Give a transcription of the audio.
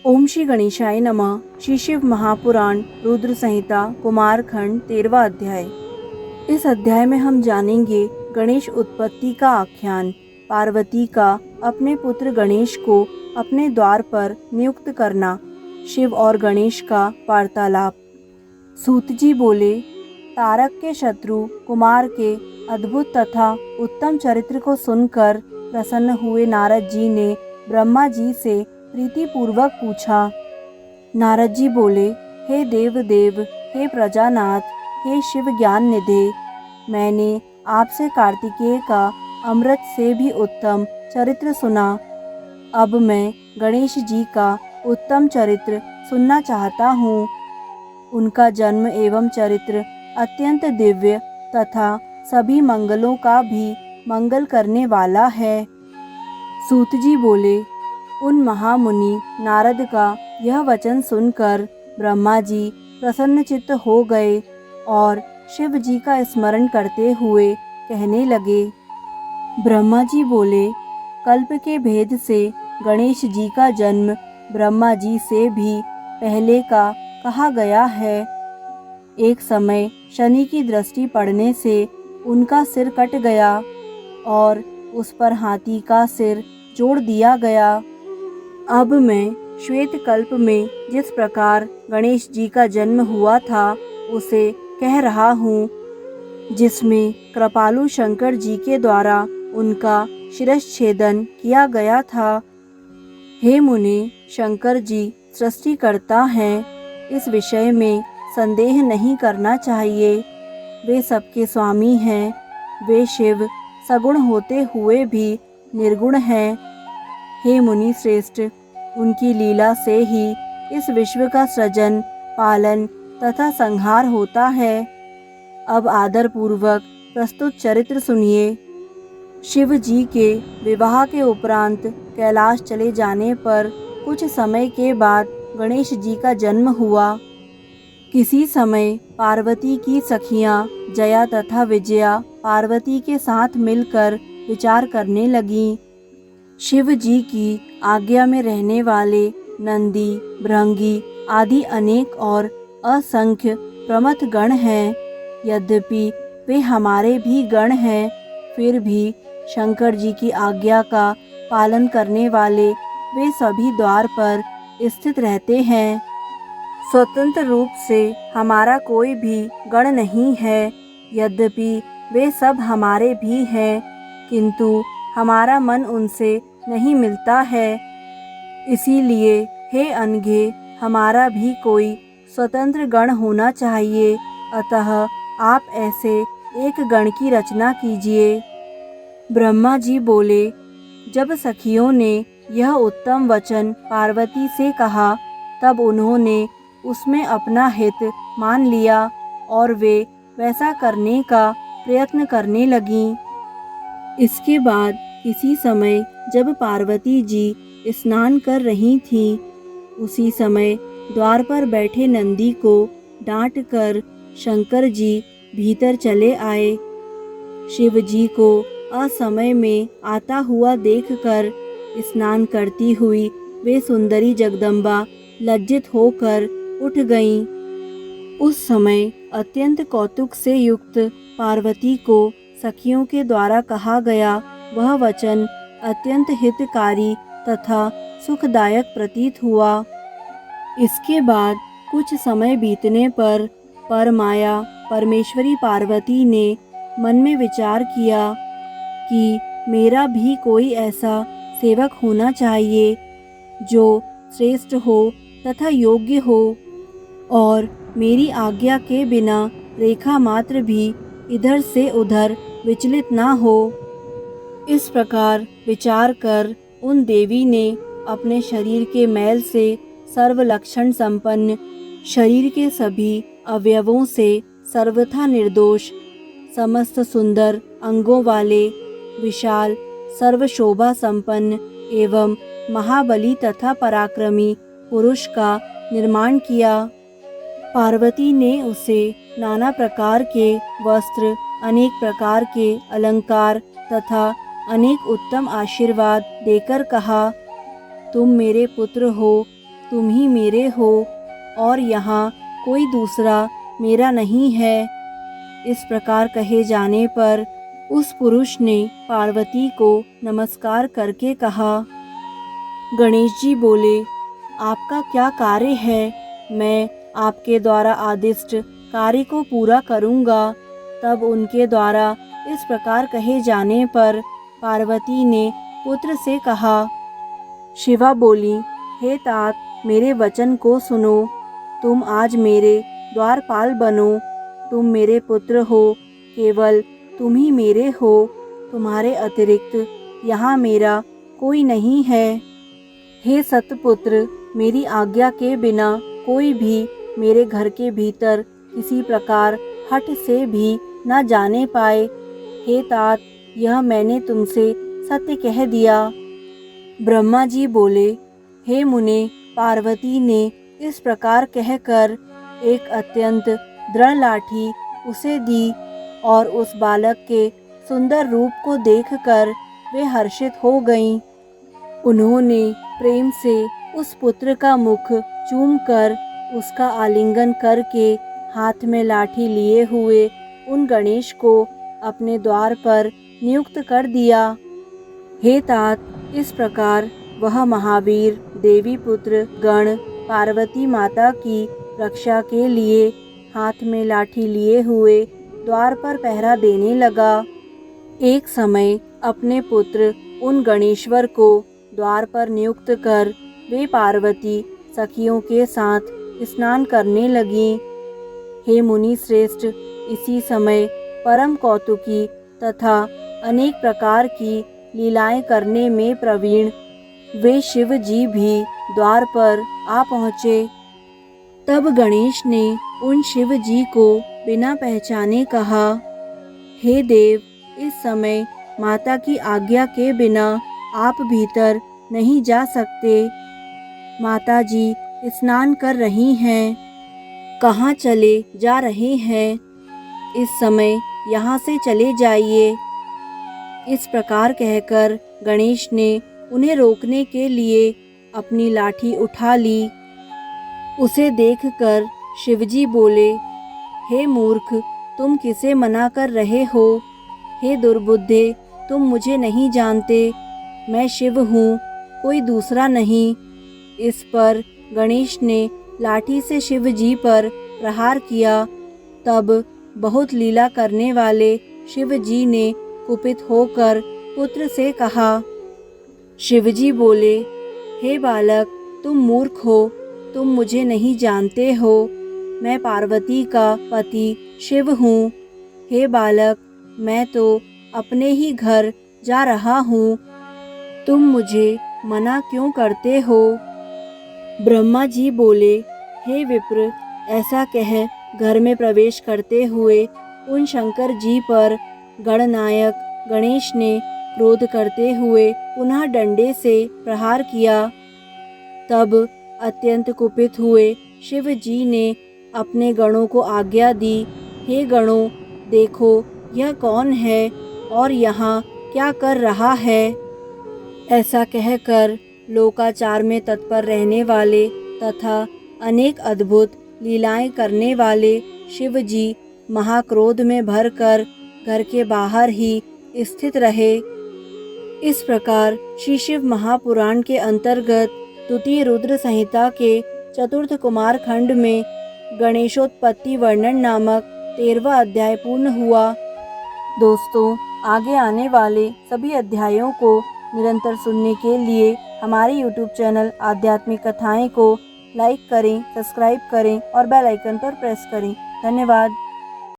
ओम श्री गणेशाय नमः। श्री शिव महापुराण रुद्र संहिता कुमारखंड 13वां अध्याय। इस अध्याय में हम जानेंगे गणेश उत्पत्ति का आख्यान, पार्वती का अपने पुत्र गणेश को अपने द्वार पर नियुक्त करना, शिव और गणेश का वार्तालाप। सूत जी बोले, तारक के शत्रु कुमार के अद्भुत तथा उत्तम चरित्र को सुनकर प्रसन्न हुए नारद जी ने ब्रह्मा जी से प्रीति पूर्वक पूछा। नारद जी बोले, हे देव देव, हे प्रजानाथ, हे शिव ज्ञान निधे, मैंने आपसे कार्तिकेय का अमृत से भी उत्तम चरित्र सुना। अब मैं गणेश जी का उत्तम चरित्र सुनना चाहता हूँ। उनका जन्म एवं चरित्र अत्यंत दिव्य तथा सभी मंगलों का भी मंगल करने वाला है। सूत जी बोले, उन महामुनि नारद का यह वचन सुनकर ब्रह्मा जी प्रसन्नचित्त हो गए और शिव जी का स्मरण करते हुए कहने लगे। ब्रह्मा जी बोले, कल्प के भेद से गणेश जी का जन्म ब्रह्मा जी से भी पहले का कहा गया है। एक समय शनि की दृष्टि पड़ने से उनका सिर कट गया और उस पर हाथी का सिर जोड़ दिया गया। अब मैं श्वेत कल्प में जिस प्रकार गणेश जी का जन्म हुआ था उसे कह रहा हूँ, जिसमें कृपालु शंकर जी के द्वारा उनका शिरश्छेदन किया गया था। हे मुने, शंकर जी सृष्टिकर्ता हैं, इस विषय में संदेह नहीं करना चाहिए। वे सबके स्वामी हैं। वे शिव सगुण होते हुए भी निर्गुण हैं। हे मुनि श्रेष्ठ, उनकी लीला से ही इस विश्व का सृजन, पालन तथा संहार होता है। अब आदर पूर्वक प्रस्तुत चरित्र सुनिए। शिव जी के विवाह के उपरांत कैलाश चले जाने पर कुछ समय के बाद गणेश जी का जन्म हुआ। किसी समय पार्वती की सखियां जया तथा विजया पार्वती के साथ मिलकर विचार करने लगीं। शिव जी की आज्ञा में रहने वाले नंदी, भृंगी आदि अनेक और असंख्य प्रमथ गण हैं। यद्यपि वे हमारे भी गण हैं, फिर भी शंकर जी की आज्ञा का पालन करने वाले वे सभी द्वार पर स्थित रहते हैं। स्वतंत्र रूप से हमारा कोई भी गण नहीं है। यद्यपि वे सब हमारे भी हैं, किंतु हमारा मन उनसे नहीं मिलता है। इसीलिए हे अनघे, हमारा भी कोई स्वतंत्र गण होना चाहिए। अतः आप ऐसे एक गण की रचना कीजिए। ब्रह्मा जी बोले, जब सखियों ने यह उत्तम वचन पार्वती से कहा, तब उन्होंने उसमें अपना हित मान लिया और वे वैसा करने का प्रयत्न करने लगीं। इसके बाद किसी समय जब पार्वती जी स्नान कर रही थीं, उसी समय द्वार पर बैठे नंदी को डांटकर शंकर जी भीतर चले आए। शिव जी को असमय में आता हुआ देखकर स्नान करती हुई वे सुंदरी जगदम्बा लज्जित होकर उठ गईं। उस समय अत्यंत कौतुक से युक्त पार्वती को सखियों के द्वारा कहा गया वह वचन अत्यंत हितकारी तथा सुखदायक प्रतीत हुआ। इसके बाद कुछ समय बीतने पर परमाया परमेश्वरी पार्वती ने मन में विचार किया कि मेरा भी कोई ऐसा सेवक होना चाहिए जो श्रेष्ठ हो तथा योग्य हो और मेरी आज्ञा के बिना रेखा मात्र भी इधर से उधर विचलित ना हो। इस प्रकार विचार कर उन देवी ने अपने शरीर के मैल से सर्वलक्षण संपन्न, शरीर के सभी अवयवों से सर्वथा निर्दोष, समस्त सुंदर अंगों वाले, विशाल सर्वशोभा संपन्न एवं महाबली तथा पराक्रमी पुरुष का निर्माण किया। पार्वती ने उसे नाना प्रकार के वस्त्र, अनेक प्रकार के अलंकार तथा अनेक उत्तम आशीर्वाद देकर कहा, तुम मेरे पुत्र हो, तुम ही मेरे हो और यहाँ कोई दूसरा मेरा नहीं है। इस प्रकार कहे जाने पर उस पुरुष ने पार्वती को नमस्कार करके कहा। गणेश जी बोले, आपका क्या कार्य है? मैं आपके द्वारा आदिष्ट कार्य को पूरा करूँगा। तब उनके द्वारा इस प्रकार कहे जाने पर पार्वती ने पुत्र से कहा। शिवा बोली, हे तात, मेरे वचन को सुनो। तुम आज मेरे द्वारपाल बनो। तुम मेरे पुत्र हो, केवल तुम ही मेरे हो। तुम्हारे अतिरिक्त यहाँ मेरा कोई नहीं है। हे सतपुत्र, मेरी आज्ञा के बिना कोई भी मेरे घर के भीतर किसी प्रकार हठ से भी न जाने पाए। हे तात, यह मैंने तुमसे सत्य कह दिया। ब्रह्मा जी बोले, हे मुने, पार्वती ने इस प्रकार कहकर एक अत्यंत दृढ़ लाठी उसे दी और उस बालक के सुंदर रूप को देखकर वे हर्षित हो गईं। उन्होंने प्रेम से उस पुत्र का मुख चूमकर उसका आलिंगन करके हाथ में लाठी लिए हुए उन गणेश को अपने द्वार पर नियुक्त कर दिया। हे तात, इस प्रकार वह महावीर देवी पुत्र गण पार्वती माता की रक्षा के लिए हाथ में लाठी लिए हुए द्वार पर पहरा देने लगा। एक समय अपने पुत्र उन गणेश्वर को द्वार पर नियुक्त कर वे पार्वती सखियों के साथ स्नान करने लगीं। हे मुनि श्रेष्ठ, इसी समय परम कौतुकी तथा अनेक प्रकार की लीलाएं करने में प्रवीण वे शिव जी भी द्वार पर आ पहुँचे। तब गणेश ने उन शिव जी को बिना पहचाने कहा, हे देव, इस समय माता की आज्ञा के बिना आप भीतर नहीं जा सकते। माता जी स्नान कर रही हैं। कहाँ चले जा रहे हैं? इस समय यहाँ से चले जाइए। इस प्रकार कहकर गणेश ने उन्हें रोकने के लिए अपनी लाठी उठा ली। उसे देखकर शिवजी बोले, हे मूर्ख, तुम किसे मना कर रहे हो? हे दुर्बुद्धे, तुम मुझे नहीं जानते। मैं शिव हूँ, कोई दूसरा नहीं। इस पर गणेश ने लाठी से शिव जी पर प्रहार किया। तब बहुत लीला करने वाले शिव जी ने कुपित होकर पुत्र से कहा। शिवजी बोले, हे बालक, तुम मूर्ख हो, तुम मुझे नहीं जानते हो। मैं पार्वती का पति शिव हूँ। हे बालक, मैं तो अपने ही घर जा रहा हूँ, तुम मुझे मना क्यों करते हो? ब्रह्मा जी बोले, हे विप्र, ऐसा कह घर में प्रवेश करते हुए उन शंकर जी पर गणनायक गणेश ने क्रोध करते हुए पुनः डंडे से प्रहार किया। तब अत्यंत कुपित हुए शिव जी ने अपने गणों को आज्ञा दी, हे गणों, देखो यह कौन है और यहाँ क्या कर रहा है? ऐसा कहकर लोकाचार में तत्पर रहने वाले तथा अनेक अद्भुत लीलाएं करने वाले शिव जी महाक्रोध में भरकर घर के बाहर ही स्थित रहे। इस प्रकार श्री शिव महापुराण के अंतर्गत द्वितीय रुद्र संहिता के चतुर्थ कुमार खंड में गणेशोत्पत्ति वर्णन नामक 13वां अध्याय पूर्ण हुआ। दोस्तों, आगे आने वाले सभी अध्यायों को निरंतर सुनने के लिए हमारे YouTube चैनल आध्यात्मिक कथाएं को लाइक करें, सब्सक्राइब करें और बेल आइकन पर प्रेस करें। धन्यवाद।